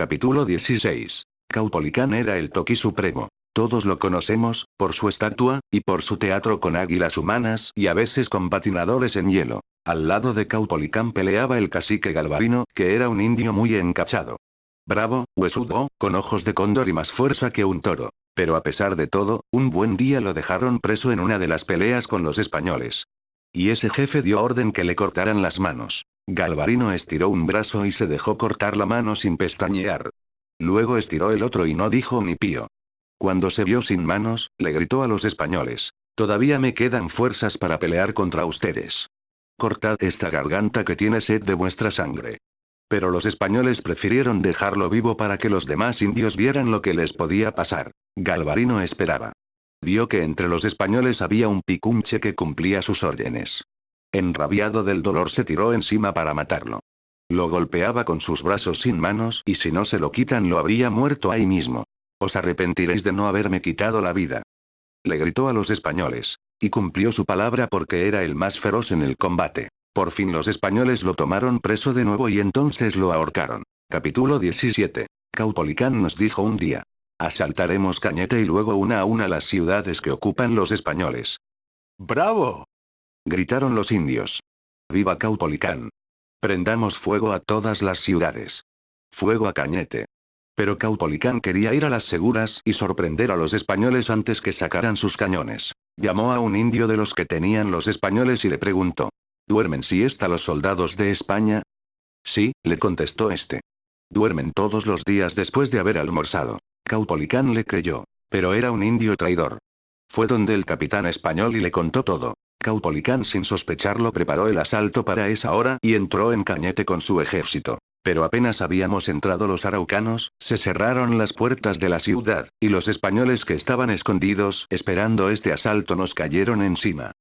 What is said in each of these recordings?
Capítulo 16. Caupolicán era el Toqui Supremo. Todos lo conocemos, por su estatua, y por su teatro con águilas humanas y a veces con patinadores en hielo. Al lado de Caupolicán peleaba el cacique Galvarino, que era un indio muy encachado. Bravo, huesudo, con ojos de cóndor y más fuerza que un toro. Pero a pesar de todo, un buen día lo dejaron preso en una de las peleas con los españoles. Y ese jefe dio orden que le cortaran las manos. Galvarino estiró un brazo y se dejó cortar la mano sin pestañear. Luego estiró el otro y no dijo ni pío. Cuando se vio sin manos, le gritó a los españoles: «Todavía me quedan fuerzas para pelear contra ustedes. Cortad esta garganta que tiene sed de vuestra sangre». Pero los españoles prefirieron dejarlo vivo para que los demás indios vieran lo que les podía pasar. Galvarino esperaba. Vio que entre los españoles había un picunche que cumplía sus órdenes. Enrabiado del dolor se tiró encima para matarlo. Lo golpeaba con sus brazos sin manos y si no se lo quitan lo habría muerto ahí mismo. «Os arrepentiréis de no haberme quitado la vida», le gritó a los españoles. Y cumplió su palabra porque era el más feroz en el combate. Por fin los españoles lo tomaron preso de nuevo y entonces lo ahorcaron. Capítulo 17. Caupolicán nos dijo un día: «Asaltaremos Cañete y luego una a una las ciudades que ocupan los españoles». ¡Bravo!, gritaron los indios. «¡Viva Caupolicán! Prendamos fuego a todas las ciudades. Fuego a Cañete». Pero Caupolicán quería ir a las seguras y sorprender a los españoles antes que sacaran sus cañones. Llamó a un indio de los que tenían los españoles y le preguntó: «¿Duermen siesta los soldados de España?». «Sí», le contestó este. «Duermen todos los días después de haber almorzado». Caupolicán le creyó. Pero era un indio traidor. Fue donde el capitán español y le contó todo. Caupolicán sin sospecharlo preparó el asalto para esa hora y entró en Cañete con su ejército. Pero apenas habíamos entrado los araucanos, se cerraron las puertas de la ciudad, y los españoles que estaban escondidos esperando este asalto nos cayeron encima.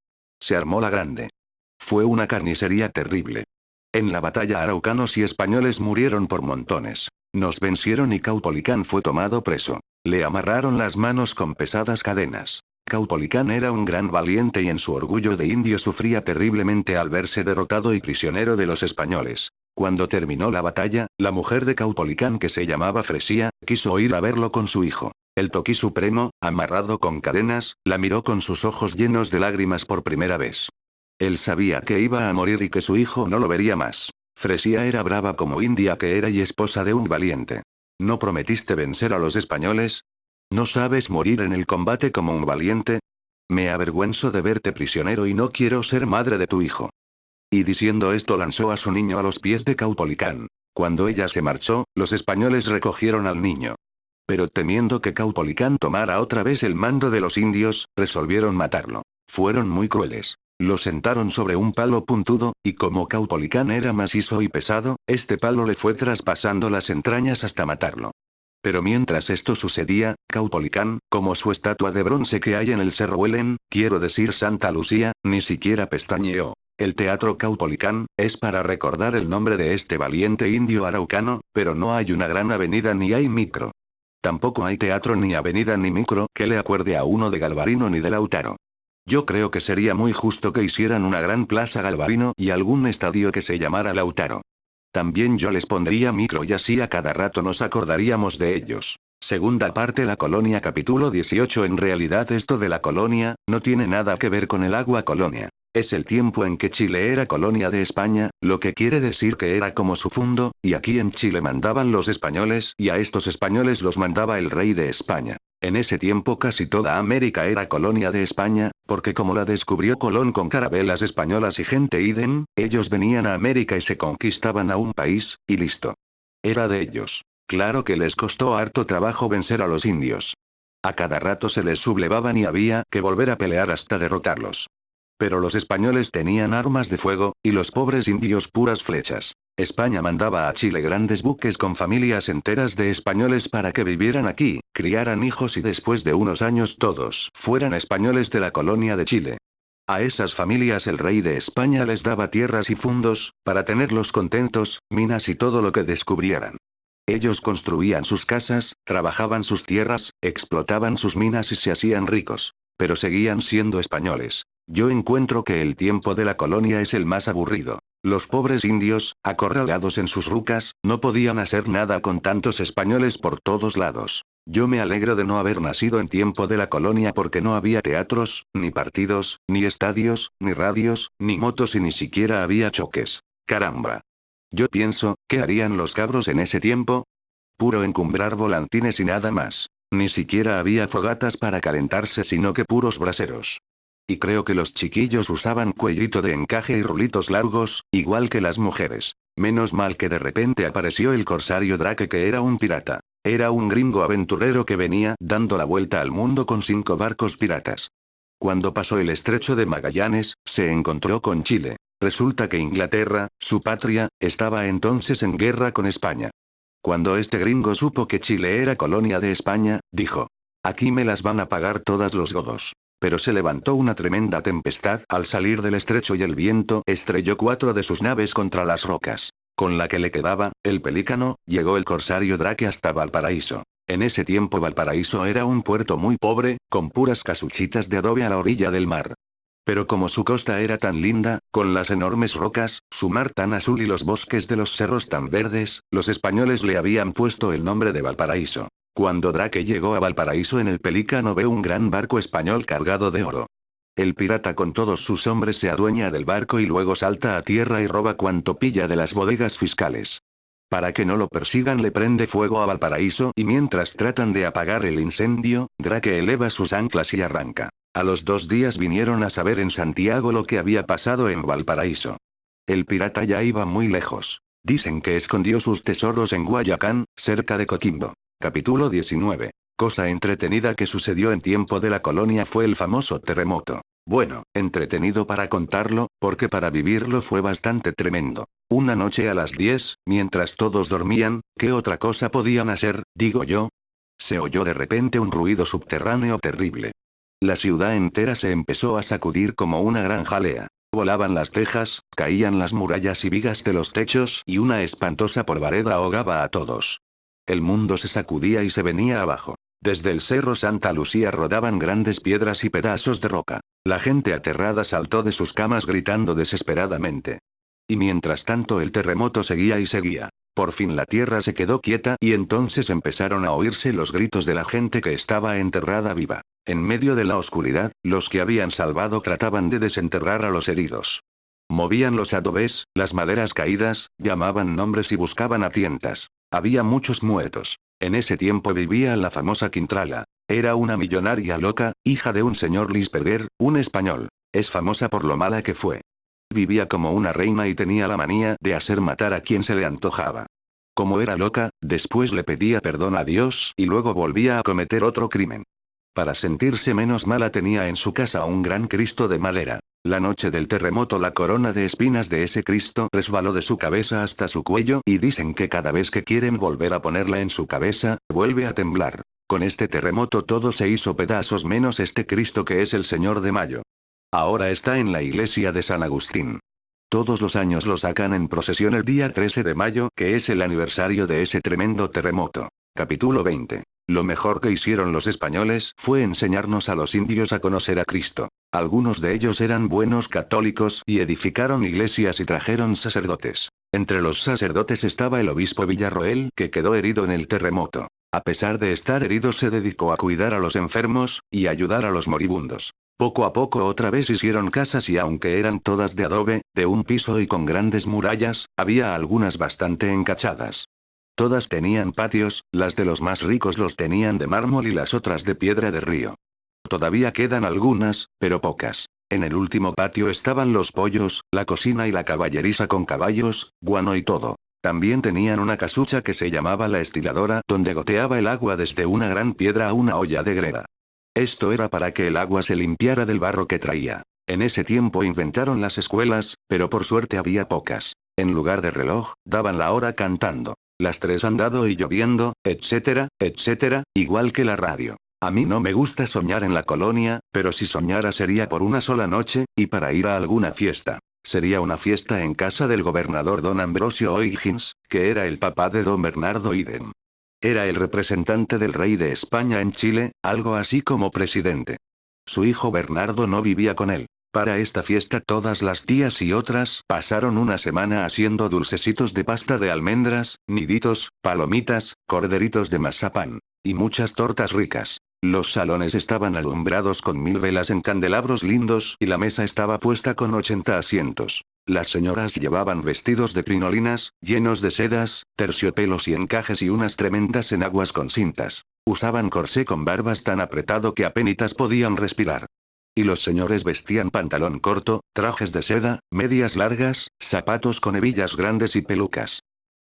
Se armó la grande. Fue una carnicería terrible. En la batalla araucanos y españoles murieron por montones. Nos vencieron y Caupolicán fue tomado preso. Le amarraron las manos con pesadas cadenas. Caupolicán era un gran valiente y en su orgullo de indio sufría terriblemente al verse derrotado y prisionero de los españoles. Cuando terminó la batalla, la mujer de Caupolicán, que se llamaba Fresía, quiso ir a verlo con su hijo. El Toqui Supremo, amarrado con cadenas, la miró con sus ojos llenos de lágrimas por primera vez. Él sabía que iba a morir y que su hijo no lo vería más. Fresía era brava como india que era y esposa de un valiente. ¿No prometiste vencer a los españoles? ¿No sabes morir en el combate como un valiente? Me avergüenzo de verte prisionero y no quiero ser madre de tu hijo. Y diciendo esto lanzó a su niño a los pies de Caupolicán. Cuando ella se marchó, los españoles recogieron al niño. Pero temiendo que Caupolicán tomara otra vez el mando de los indios, resolvieron matarlo. Fueron muy crueles. Lo sentaron sobre un palo puntudo, y como Caupolicán era macizo y pesado, este palo le fue traspasando las entrañas hasta matarlo. Pero mientras esto sucedía, Caupolicán, como su estatua de bronce que hay en el Cerro Huelen, quiero decir Santa Lucía, ni siquiera pestañeó. El teatro Caupolicán es para recordar el nombre de este valiente indio araucano, pero no hay una gran avenida ni hay micro. Tampoco hay teatro ni avenida ni micro que le acuerde a uno de Galvarino ni de Lautaro. Yo creo que sería muy justo que hicieran una gran plaza Galvarino y algún estadio que se llamara Lautaro. También yo les pondría micro y así a cada rato nos acordaríamos de ellos. Segunda parte. La colonia. Capítulo 18. En realidad esto de la colonia, no tiene nada que ver con el agua colonia. Es el tiempo en que Chile era colonia de España, lo que quiere decir que era como su fundo, y aquí en Chile mandaban los españoles y a estos españoles los mandaba el rey de España. En ese tiempo casi toda América era colonia de España, porque como la descubrió Colón con carabelas españolas y gente idem, ellos venían a América y se conquistaban a un país, y listo. Era de ellos. Claro que les costó harto trabajo vencer a los indios. A cada rato se les sublevaban y había que volver a pelear hasta derrotarlos. Pero los españoles tenían armas de fuego, y los pobres indios puras flechas. España mandaba a Chile grandes buques con familias enteras de españoles para que vivieran aquí, criaran hijos y después de unos años todos fueran españoles de la colonia de Chile. A esas familias el rey de España les daba tierras y fundos, para tenerlos contentos, minas y todo lo que descubrieran. Ellos construían sus casas, trabajaban sus tierras, explotaban sus minas y se hacían ricos. Pero seguían siendo españoles. Yo encuentro que el tiempo de la colonia es el más aburrido. Los pobres indios, acorralados en sus rucas, no podían hacer nada con tantos españoles por todos lados. Yo me alegro de no haber nacido en tiempo de la colonia porque no había teatros, ni partidos, ni estadios, ni radios, ni motos y ni siquiera había choques. Caramba. Yo pienso, ¿qué harían los cabros en ese tiempo? Puro encumbrar volantines y nada más. Ni siquiera había fogatas para calentarse sino que puros braseros. Y creo que los chiquillos usaban cuellito de encaje y rulitos largos, igual que las mujeres. Menos mal que de repente apareció el corsario Drake que era un pirata. Era un gringo aventurero que venía dando la vuelta al mundo con 5 barcos piratas. Cuando pasó el estrecho de Magallanes, se encontró con Chile. Resulta que Inglaterra, su patria, estaba entonces en guerra con España. Cuando este gringo supo que Chile era colonia de España, dijo: aquí me las van a pagar todas los godos. Pero se levantó una tremenda tempestad al salir del estrecho y el viento estrelló 4 de sus naves contra las rocas. Con la que le quedaba, el Pelícano, llegó el corsario Drake hasta Valparaíso. En ese tiempo Valparaíso era un puerto muy pobre, con puras casuchitas de adobe a la orilla del mar. Pero como su costa era tan linda, con las enormes rocas, su mar tan azul y los bosques de los cerros tan verdes, los españoles le habían puesto el nombre de Valparaíso. Cuando Drake llegó a Valparaíso en el Pelícano ve un gran barco español cargado de oro. El pirata con todos sus hombres se adueña del barco y luego salta a tierra y roba cuanto pilla de las bodegas fiscales. Para que no lo persigan le prende fuego a Valparaíso y mientras tratan de apagar el incendio, Drake eleva sus anclas y arranca. A los 2 días vinieron a saber en Santiago lo que había pasado en Valparaíso. El pirata ya iba muy lejos. Dicen que escondió sus tesoros en Guayacán, cerca de Coquimbo. Capítulo 19. Cosa entretenida que sucedió en tiempo de la colonia fue el famoso terremoto. Bueno, entretenido para contarlo, porque para vivirlo fue bastante tremendo. Una noche a las 10, mientras todos dormían, ¿qué otra cosa podían hacer, digo yo? Se oyó de repente un ruido subterráneo terrible. La ciudad entera se empezó a sacudir como una gran jalea. Volaban las tejas, caían las murallas y vigas de los techos y una espantosa polvareda ahogaba a todos. El mundo se sacudía y se venía abajo. Desde el cerro Santa Lucía rodaban grandes piedras y pedazos de roca. La gente aterrada saltó de sus camas gritando desesperadamente. Y mientras tanto el terremoto seguía y seguía. Por fin la tierra se quedó quieta y entonces empezaron a oírse los gritos de la gente que estaba enterrada viva. En medio de la oscuridad, los que habían salvado trataban de desenterrar a los heridos. Movían los adobes, las maderas caídas, llamaban nombres y buscaban a tientas. Había muchos muertos. En ese tiempo vivía la famosa Quintrala. Era una millonaria loca, hija de un señor Lisperger, un español. Es famosa por lo mala que fue. Vivía como una reina y tenía la manía de hacer matar a quien se le antojaba. Como era loca, después le pedía perdón a Dios y luego volvía a cometer otro crimen. Para sentirse menos mala tenía en su casa un gran Cristo de madera. La noche del terremoto la corona de espinas de ese Cristo resbaló de su cabeza hasta su cuello y dicen que cada vez que quieren volver a ponerla en su cabeza, vuelve a temblar. Con este terremoto todo se hizo pedazos menos este Cristo que es el Señor de Mayo. Ahora está en la iglesia de San Agustín. Todos los años lo sacan en procesión el día 13 de mayo, que es el aniversario de ese tremendo terremoto. Capítulo 20. Lo mejor que hicieron los españoles fue enseñarnos a los indios a conocer a Cristo. Algunos de ellos eran buenos católicos y edificaron iglesias y trajeron sacerdotes. Entre los sacerdotes estaba el obispo Villarroel, que quedó herido en el terremoto. A pesar de estar herido se dedicó a cuidar a los enfermos y ayudar a los moribundos. Poco a poco otra vez hicieron casas y aunque eran todas de adobe, de un piso y con grandes murallas, había algunas bastante encachadas. Todas tenían patios, las de los más ricos los tenían de mármol y las otras de piedra de río. Todavía quedan algunas, pero pocas. En el último patio estaban los pollos, la cocina y la caballeriza con caballos, guano y todo. También tenían una casucha que se llamaba la estiladora, donde goteaba el agua desde una gran piedra a una olla de greda. Esto era para que el agua se limpiara del barro que traía. En ese tiempo inventaron las escuelas, pero por suerte había pocas. En lugar de reloj, daban la hora cantando. Las 3 han dado y lloviendo, etcétera, etcétera, igual que la radio. A mí no me gusta soñar en la colonia, pero si soñara sería por una sola noche, y para ir a alguna fiesta. Sería una fiesta en casa del gobernador don Ambrosio O'Higgins, que era el papá de don Bernardo Iden. Era el representante del rey de España en Chile, algo así como presidente. Su hijo Bernardo no vivía con él. Para esta fiesta todas las tías y otras pasaron una semana haciendo dulcecitos de pasta de almendras, niditos, palomitas, corderitos de mazapán. Y muchas tortas ricas. Los salones estaban alumbrados con 1000 velas en candelabros lindos y la mesa estaba puesta con 80 asientos. Las señoras llevaban vestidos de crinolinas, llenos de sedas, terciopelos y encajes y unas tremendas enaguas con cintas. Usaban corsé con barbas tan apretado que apenitas podían respirar. Y los señores vestían pantalón corto, trajes de seda, medias largas, zapatos con hebillas grandes y pelucas.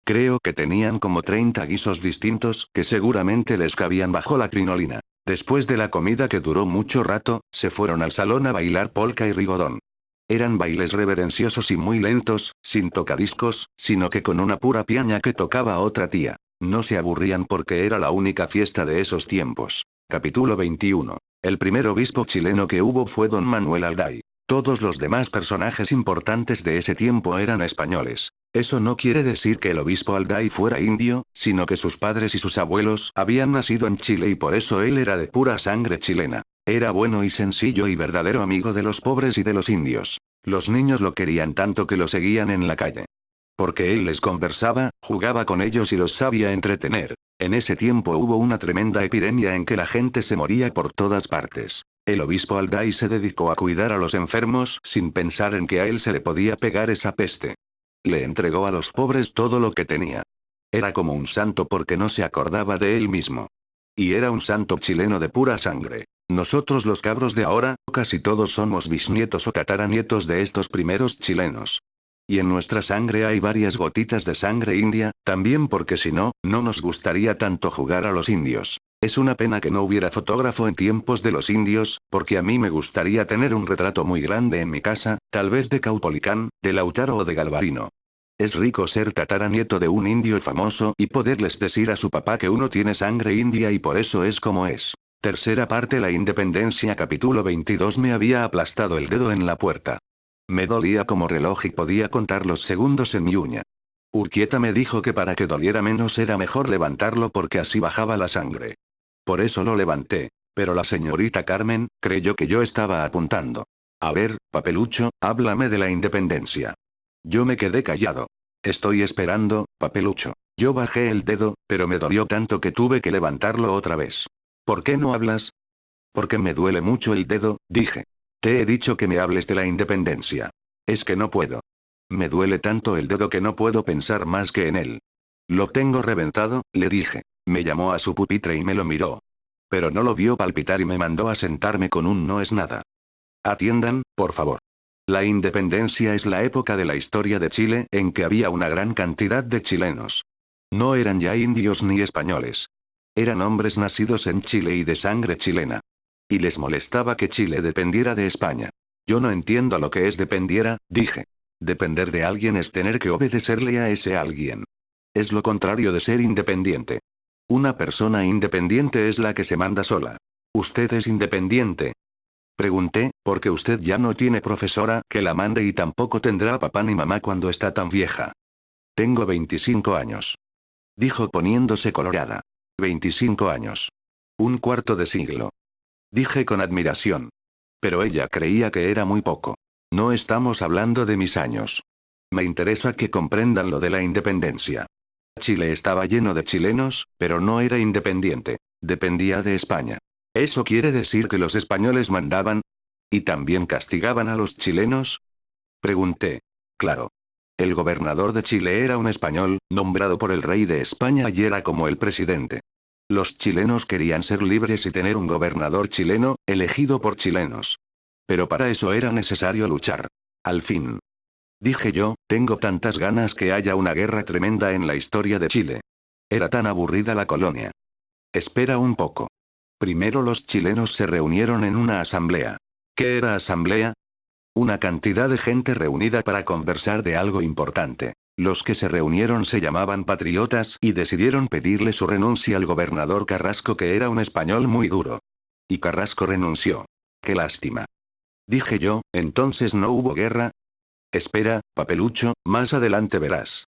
Creo que tenían como 30 guisos distintos que seguramente les cabían bajo la crinolina. Después de la comida que duró mucho rato, se fueron al salón a bailar polka y rigodón. Eran bailes reverenciosos y muy lentos, sin tocadiscos, sino que con una pura piaña que tocaba otra tía. No se aburrían porque era la única fiesta de esos tiempos. Capítulo 21. El primer obispo chileno que hubo fue don Manuel Alday. Todos los demás personajes importantes de ese tiempo eran españoles. Eso no quiere decir que el obispo Alday fuera indio, sino que sus padres y sus abuelos habían nacido en Chile y por eso él era de pura sangre chilena. Era bueno y sencillo y verdadero amigo de los pobres y de los indios. Los niños lo querían tanto que lo seguían en la calle. Porque él les conversaba, jugaba con ellos y los sabía entretener. En ese tiempo hubo una tremenda epidemia en que la gente se moría por todas partes. El obispo Alday se dedicó a cuidar a los enfermos sin pensar en que a él se le podía pegar esa peste. Le entregó a los pobres todo lo que tenía. Era como un santo porque no se acordaba de él mismo. Y era un santo chileno de pura sangre. Nosotros los cabros de ahora, casi todos somos bisnietos o tataranietos de estos primeros chilenos. Y en nuestra sangre hay varias gotitas de sangre india, también porque si no, no nos gustaría tanto jugar a los indios. Es una pena que no hubiera fotógrafo en tiempos de los indios, porque a mí me gustaría tener un retrato muy grande en mi casa, tal vez de Caupolicán, de Lautaro o de Galvarino. Es rico ser tataranieto de un indio famoso y poderles decir a su papá que uno tiene sangre india y por eso es como es. Tercera parte. La independencia. Capítulo 22. Me había aplastado el dedo en la puerta. Me dolía como reloj y podía contar los segundos en mi uña. Urquieta me dijo que para que doliera menos era mejor levantarlo porque así bajaba la sangre. Por eso lo levanté, pero la señorita Carmen creyó que yo estaba apuntando. A ver, papelucho, háblame de la independencia. Yo me quedé callado. Estoy esperando, papelucho. Yo bajé el dedo, pero me dolió tanto que tuve que levantarlo otra vez. ¿Por qué no hablas? Porque me duele mucho el dedo, dije. Te he dicho que me hables de la independencia. Es que no puedo. Me duele tanto el dedo que no puedo pensar más que en él. Lo tengo reventado, le dije. Me llamó a su pupitre y me lo miró. Pero no lo vio palpitar y me mandó a sentarme con un no es nada. Atiendan, por favor. La independencia es la época de la historia de Chile en que había una gran cantidad de chilenos. No eran ya indios ni españoles. Eran hombres nacidos en Chile y de sangre chilena. Y les molestaba que Chile dependiera de España. Yo no entiendo lo que es dependiera, dije. Depender de alguien es tener que obedecerle a ese alguien. Es lo contrario de ser independiente. Una persona independiente es la que se manda sola. ¿Usted es independiente? Pregunté, porque usted ya no tiene profesora que la mande y tampoco tendrá papá ni mamá cuando está tan vieja. Tengo 25 años. Dijo poniéndose colorada. 25 años. Un cuarto de siglo. Dije con admiración. Pero ella creía que era muy poco. No estamos hablando de mis años. Me interesa que comprendan lo de la independencia. Chile estaba lleno de chilenos, pero no era independiente. Dependía de España. ¿Eso quiere decir que los españoles mandaban? ¿Y también castigaban a los chilenos? Pregunté. Claro. El gobernador de Chile era un español, nombrado por el rey de España y era como el presidente. Los chilenos querían ser libres y tener un gobernador chileno, elegido por chilenos. Pero para eso era necesario luchar. Al fin. Dije yo, tengo tantas ganas que haya una guerra tremenda en la historia de Chile. Era tan aburrida la colonia. Espera un poco. Primero los chilenos se reunieron en una asamblea. ¿Qué era asamblea? Una cantidad de gente reunida para conversar de algo importante. Los que se reunieron se llamaban patriotas y decidieron pedirle su renuncia al gobernador Carrasco, que era un español muy duro. Y Carrasco renunció. ¡Qué lástima! Dije yo, ¿entonces no hubo guerra? Espera, papelucho, más adelante verás.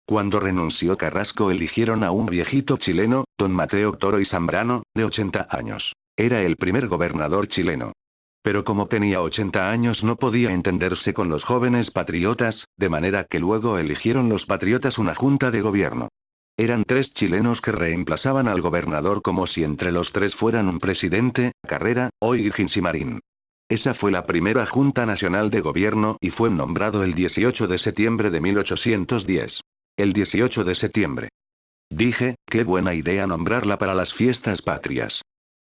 Cuando renunció Carrasco eligieron a un viejito chileno, don Mateo Toro y Zambrano, de 80 años. Era el primer gobernador chileno. Pero como tenía 80 años no podía entenderse con los jóvenes patriotas, de manera que luego eligieron los patriotas una junta de gobierno. Eran 3 chilenos que reemplazaban al gobernador como si entre los 3 fueran un presidente, Carrera, O'Higgins y Marín. Esa fue la primera Junta Nacional de Gobierno y fue nombrado el 18 de septiembre de 1810. El 18 de septiembre. Dije, qué buena idea nombrarla para las fiestas patrias.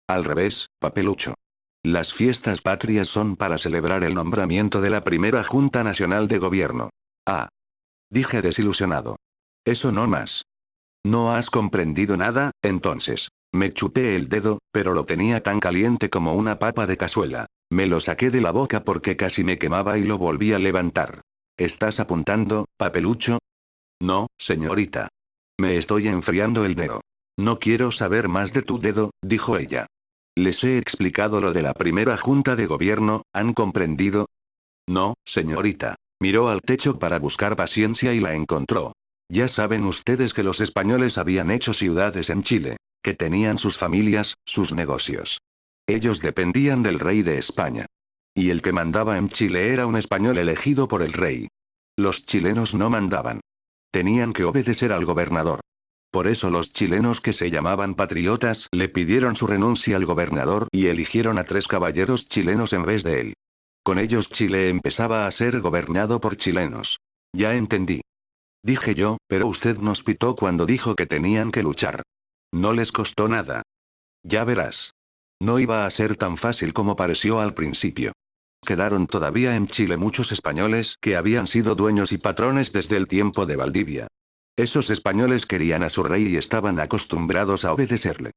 Al revés, papelucho. Las fiestas patrias son para celebrar el nombramiento de la primera Junta Nacional de Gobierno. Ah. Dije desilusionado. Eso no más. ¿No has comprendido nada, entonces? Me chupé el dedo, pero lo tenía tan caliente como una papa de cazuela. Me lo saqué de la boca porque casi me quemaba y lo volví a levantar. ¿Estás apuntando, papelucho? No, señorita. Me estoy enfriando el dedo. No quiero saber más de tu dedo, dijo ella. Les he explicado lo de la primera junta de gobierno, ¿han comprendido? No, señorita. Miró al techo para buscar paciencia y la encontró. Ya saben ustedes que los españoles habían hecho ciudades en Chile, que tenían sus familias, sus negocios. Ellos dependían del rey de España. Y el que mandaba en Chile era un español elegido por el rey. Los chilenos no mandaban. Tenían que obedecer al gobernador. Por eso los chilenos que se llamaban patriotas le pidieron su renuncia al gobernador y eligieron a 3 caballeros chilenos en vez de él. Con ellos Chile empezaba a ser gobernado por chilenos. Ya entendí. Dije yo, pero usted nos pitó cuando dijo que tenían que luchar. No les costó nada. Ya verás. No iba a ser tan fácil como pareció al principio. Quedaron todavía en Chile muchos españoles que habían sido dueños y patrones desde el tiempo de Valdivia. Esos españoles querían a su rey y estaban acostumbrados a obedecerle.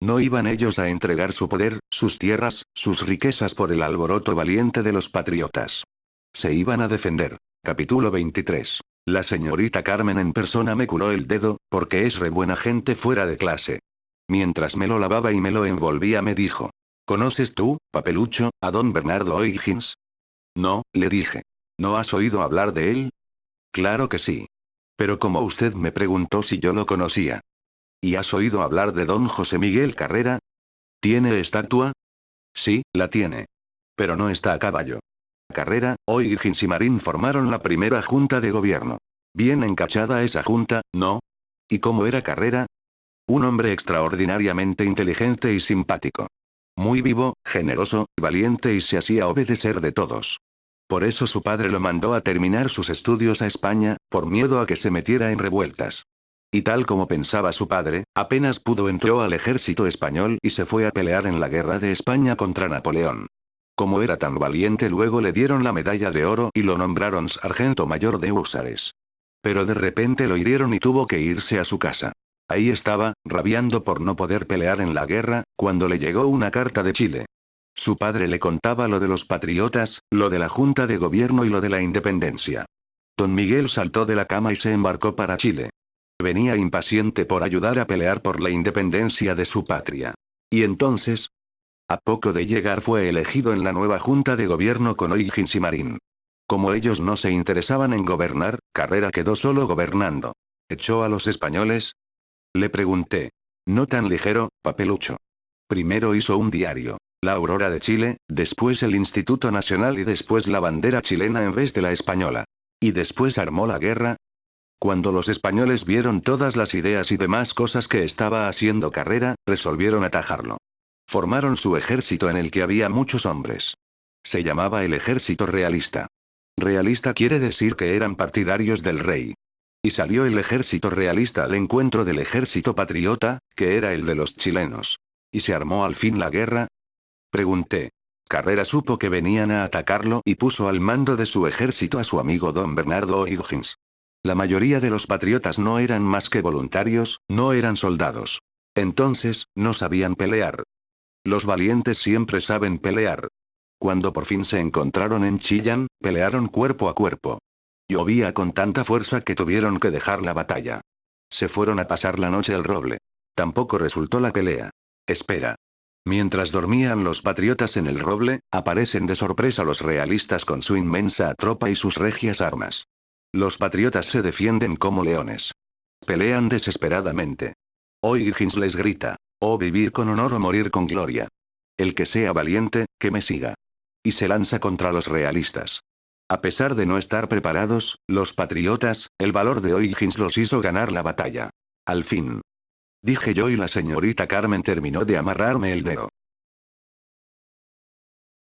No iban ellos a entregar su poder, sus tierras, sus riquezas por el alboroto valiente de los patriotas. Se iban a defender. Capítulo 23. La señorita Carmen en persona me curó el dedo, porque es re buena gente fuera de clase. Mientras me lo lavaba y me lo envolvía me dijo. ¿Conoces tú, papelucho, a don Bernardo O'Higgins? No, le dije. ¿No has oído hablar de él? Claro que sí. Pero como usted me preguntó si yo lo conocía. ¿Y has oído hablar de don José Miguel Carrera? ¿Tiene estatua? Sí, la tiene. Pero no está a caballo. Carrera, O'Higgins y Marín formaron la primera junta de gobierno. Bien encachada esa junta, ¿no? ¿Y cómo era Carrera? Un hombre extraordinariamente inteligente y simpático. Muy vivo, generoso, valiente y se hacía obedecer de todos. Por eso su padre lo mandó a terminar sus estudios a España, por miedo a que se metiera en revueltas. Y tal como pensaba su padre, apenas pudo entró al ejército español y se fue a pelear en la guerra de España contra Napoleón. Como era tan valiente luego le dieron la medalla de oro y lo nombraron sargento mayor de húsares. Pero de repente lo hirieron y tuvo que irse a su casa. Ahí estaba, rabiando por no poder pelear en la guerra, cuando le llegó una carta de Chile. Su padre le contaba lo de los patriotas, lo de la junta de gobierno y lo de la independencia. Don Miguel saltó de la cama y se embarcó para Chile. Venía impaciente por ayudar a pelear por la independencia de su patria. Y entonces, a poco de llegar fue elegido en la nueva junta de gobierno con O'Higgins y Marín. Como ellos no se interesaban en gobernar, Carrera quedó solo gobernando. ¿Echó a los españoles? Le pregunté. No tan ligero, papelucho. Primero hizo un diario, La Aurora de Chile, después el Instituto Nacional y después la bandera chilena en vez de la española. Y después armó la guerra. Cuando los españoles vieron todas las ideas y demás cosas que estaba haciendo Carrera, resolvieron atajarlo. Formaron su ejército en el que había muchos hombres. Se llamaba el Ejército Realista. Realista quiere decir que eran partidarios del rey. Y salió el Ejército Realista al encuentro del Ejército Patriota, que era el de los chilenos. ¿Y se armó al fin la guerra? Pregunté. Carrera supo que venían a atacarlo y puso al mando de su ejército a su amigo don Bernardo O'Higgins. La mayoría de los patriotas no eran más que voluntarios, no eran soldados. Entonces, no sabían pelear. Los valientes siempre saben pelear. Cuando por fin se encontraron en Chillán, pelearon cuerpo a cuerpo. Llovía con tanta fuerza que tuvieron que dejar la batalla. Se fueron a pasar la noche al roble. Tampoco resultó la pelea. Espera. Mientras dormían los patriotas en el roble, aparecen de sorpresa los realistas con su inmensa tropa y sus regias armas. Los patriotas se defienden como leones. Pelean desesperadamente. O'Higgins les grita: «O vivir con honor o morir con gloria. El que sea valiente, que me siga». y se lanza contra los realistas. A pesar de no estar preparados, los patriotas, el valor de O'Higgins los hizo ganar la batalla. Al fin. Dije yo y la señorita Carmen terminó de amarrarme el dedo.